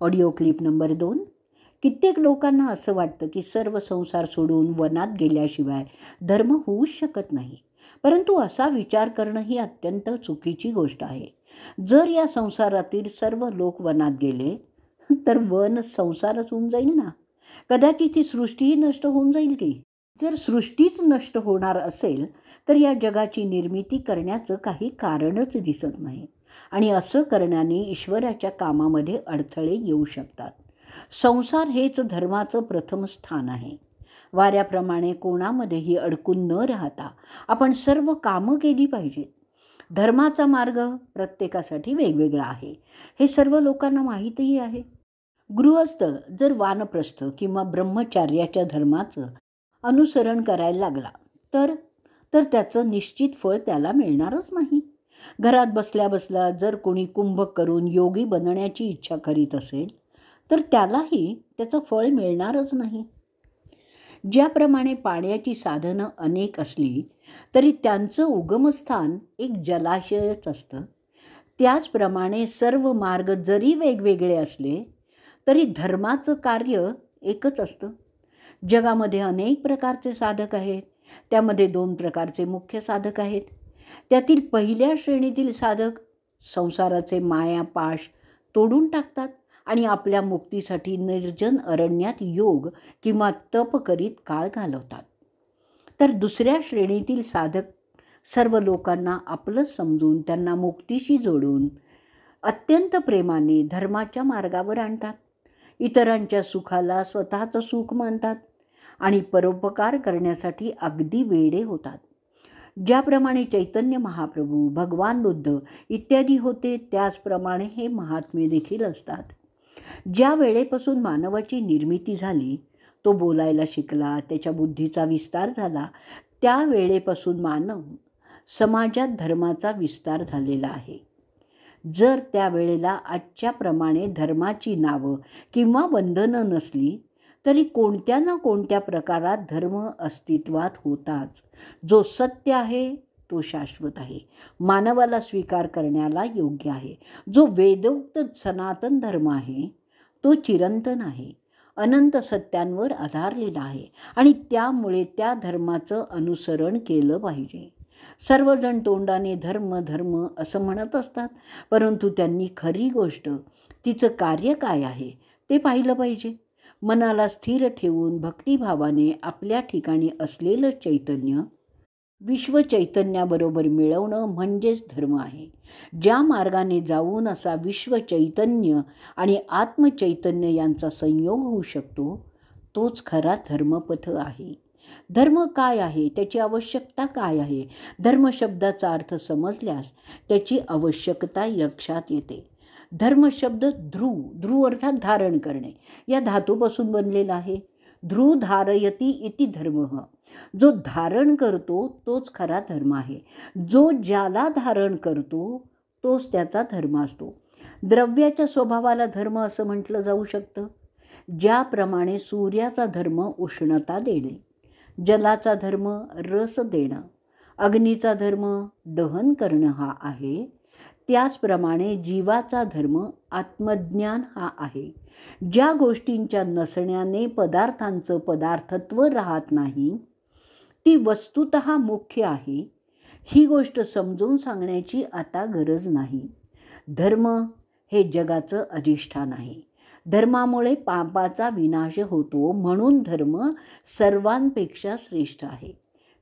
Audio clip number 2. कित्येक लोकांना असं वाटतं की सर्व संसार सोडून वनात गेल्याशिवाय धर्म होऊच शकत नाही. परंतु असा विचार करणं ही अत्यंत चुकीची गोष्ट आहे. जर या संसारातील सर्व लोक वनात गेले तर वन संसारच होऊन जाईल ना. कदाचित ही सृष्टीही नष्ट होऊन जाईल की. जर सृष्टीच नष्ट होणार असेल तर या जगाची निर्मिती करण्याचं काही कारणच दिसत नाही. आणि असं करण्याने ईश्वराच्या कामामध्ये अडथळे येऊ शकतात. संसार हेच धर्माचं प्रथम स्थान आहे. वाऱ्याप्रमाणे कोणामध्येही अडकून न राहता आपण सर्व कामं केली पाहिजेत. धर्माचा मार्ग प्रत्येकासाठी वेगवेगळा आहे, हे सर्व लोकांना माहीतही आहे. गृहस्थ जर वानप्रस्थ किंवा ब्रह्मचार्याच्या धर्माचं अनुसरण करायला लागला तर तर त्याचं निश्चित फळ त्याला मिळणारच नाही. घरात बसल्या बसल्या जर कोणी कुंभक करून योगी बनण्याची इच्छा करीत असेल तर त्यालाही त्याचं फळ मिळणारच नाही. ज्याप्रमाणे पाण्याची साधनं अनेक असली तरी त्यांचं उगमस्थान एक जलाशयच असतं, त्याचप्रमाणे सर्व मार्ग जरी वेगवेगळे असले तरी धर्माचं कार्य एकच असतं. जगामध्ये अनेक प्रकारचे साधक आहेत. त्यामध्ये 2 प्रकारचे मुख्य साधक आहेत. त्यातील पहिल्या श्रेणीतील साधक संसाराचे मायापाश तोडून टाकतात आणि आपल्या मुक्तीसाठी निर्जन अरण्यात योग किंवा तप करीत काळ घालवतात. तर दुसऱ्या श्रेणीतील साधक सर्व लोकांना आपलं समजून त्यांना मुक्तीशी जोडून अत्यंत प्रेमाने धर्माच्या मार्गावर आणतात. इतरांच्या सुखाला स्वतःचं सुख मानतात आणि परोपकार करण्यासाठी अगदी वेडे होतात. ज्याप्रमाणे चैतन्य महाप्रभू, भगवान बुद्ध इत्यादी होते त्याचप्रमाणे हे महात्मे देखील असतात. ज्या वेळेपासून मानवाची निर्मिती झाली, तो बोलायला शिकला, त्याच्या बुद्धीचा विस्तार झाला, त्या वेळेपासून मानव समाजात धर्माचा विस्तार झालेला आहे. जर त्या वेळेला आजच्याप्रमाणे धर्माची नावं किंवा बंधनं नसली तरी कोणत्या ना कोणत्या प्रकारात धर्म अस्तित्वात होताच. जो सत्य आहे तो शाश्वत आहे, मानवाला स्वीकार करण्याला योग्य आहे. जो वेदोक्त सनातन धर्म आहे तो चिरंतन आहे, अनंत सत्यांवर आधारलेला आहे आणि त्यामुळे त्या धर्माचं अनुसरण केलं पाहिजे. सर्वजण तोंडाने धर्म धर्म असं म्हणत असतात, परंतु त्यांनी खरी गोष्ट तिचं कार्य काय आहे ते पाहिलं पाहिजे. मनाला स्थिर ठेवून भक्तिभावाने आपल्या ठिकाणी असलेलं चैतन्य विश्वचैतन्याबरोबर मिळवणं म्हणजेच धर्म आहे. ज्या मार्गाने जाऊन असा विश्वचैतन्य आणि आत्मचैतन्य यांचा संयोग होऊ शकतो तोच खरा धर्मपथ आहे. धर्म काय आहे, त्याची आवश्यकता काय आहे, धर्म शब्दाचा अर्थ समजल्यास त्याची आवश्यकता लक्षात येते. धर्म शब्द ध्रुव अर्थात धारण करणे या धातूपासून बनलेला आहे. ध्रुव धारयती इति धर्मः. जो धारण करतो तोच खरा धर्म आहे. जो ज्याला धारण करतो तोच त्याचा धर्म असतो. द्रव्याच्या स्वभावाला धर्म असं म्हटलं जाऊ शकतं. ज्याप्रमाणे सूर्याचा धर्म उष्णता देणे, जलाचा धर्म रस देणं, अग्नीचा धर्म दहन करणं हा आहे, त्याचप्रमाणे जीवाचा धर्म आत्मज्ञान हा आहे. ज्या गोष्टींच्या नसण्याने पदार्थांचं पदार्थत्व राहत नाही ती वस्तुतः मुख्य आहे, ही गोष्ट समजून सांगण्याची आता गरज नाही. धर्म हे जगाचं अधिष्ठान आहे. धर्मामुळे पापाचा विनाश होतो, म्हणून धर्म सर्वांपेक्षा श्रेष्ठ आहे.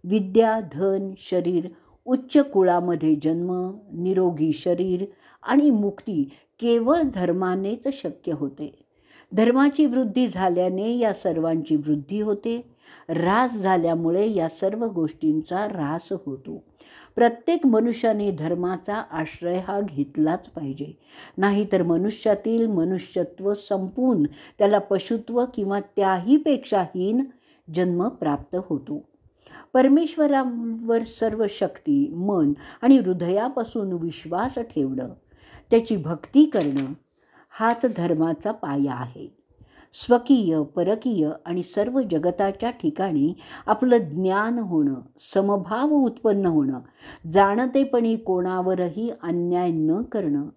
विद्या, धन, शरीर, उच्च कुळामध्ये जन्म, निरोगी शरीर आणि मुक्ती केवळ धर्मानेच शक्य होते. धर्माची वृद्धी झाल्याने या सर्वांची वृद्धी होते. ऱ्हास झाल्यामुळे या सर्व गोष्टींचा ऱ्हास होतो. प्रत्येक मनुष्याने धर्माचा आश्रय हा घेतलाच पाहिजे, नाहीतर मनुष्यातील मनुष्यत्व संपून त्याला पशुत्व किंवा त्याहीपेक्षा हीन जन्म प्राप्त होतो. परमेश्वरावर सर्व शक्ती, मन आणि हृदयापासून विश्वास ठेवणं, त्याची भक्ती करणं हाच धर्माचा पाया आहे. स्वकीय, परकीय आणि सर्व जगताच्या ठिकाणी आपलं ज्ञान होणं, समभाव उत्पन्न होणं, जाणतेपणी कोणावरही अन्याय न करणं,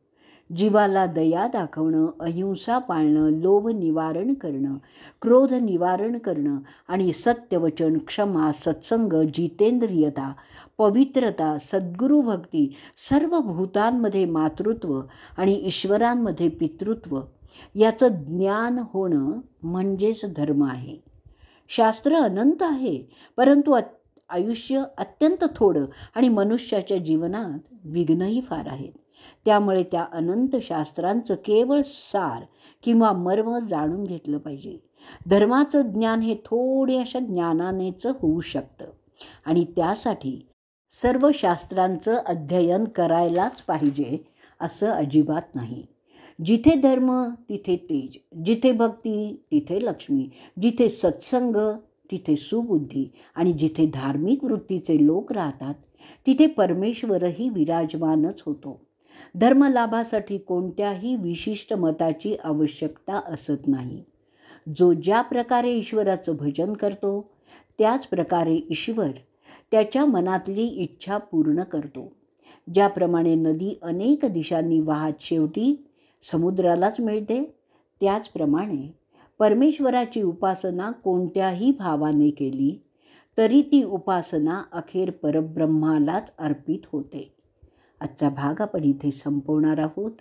जीवाला दया दाखवणं, अहिंसा पाळणं, लोभ निवारण करणं, क्रोध निवारण करणं आणि सत्यवचन, क्षमा, सत्संग, जितेंद्रियता, पवित्रता, सद्गुरुभक्ती, सर्व भूतांमध्ये मातृत्व आणि ईश्वरांमध्ये पितृत्व याचं ज्ञान होणं म्हणजेच धर्म आहे. शास्त्र अनंत आहे, परंतु आयुष्य अत्यंत थोडं आणि मनुष्याच्या जीवनात विघ्नही फार आहेत. त्यामुळे त्या अनंत शास्त्रांचं केवळ सार किंवा मर्म जाणून घेतलं पाहिजे. धर्माचं ज्ञान हे थोड्याशा ज्ञानानेच होऊ शकतं आणि त्यासाठी सर्व शास्त्रांचं अध्ययन करायलाच पाहिजे असं अजिबात नाही. जिथे धर्म तिथे तेज, जिथे भक्ती तिथे लक्ष्मी, जिथे सत्संग तिथे सुबुद्धी आणि जिथे धार्मिक वृत्तीचे लोक राहतात तिथे परमेश्वरही विराजमानच होतो. धर्मलाभासाठी कोणत्याही विशिष्ट मताची आवश्यकता असत नाही. जो ज्या प्रकारे ईश्वराचं भजन करतो त्याच प्रकारे ईश्वर त्याच्या मनातली इच्छा पूर्ण करतो. ज्याप्रमाणे नदी अनेक दिशांनी वाहत शेवटी समुद्रालाच मिळते, त्याचप्रमाणे परमेश्वराची उपासना कोणत्याही भावाने केली तरी ती उपासना अखेर परब्रह्मालाच अर्पित होते. आजचा भाग आपण इथे संपवणार आहोत.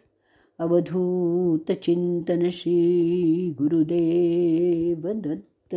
अवधूत चिंतन श्री गुरुदेव दत्त.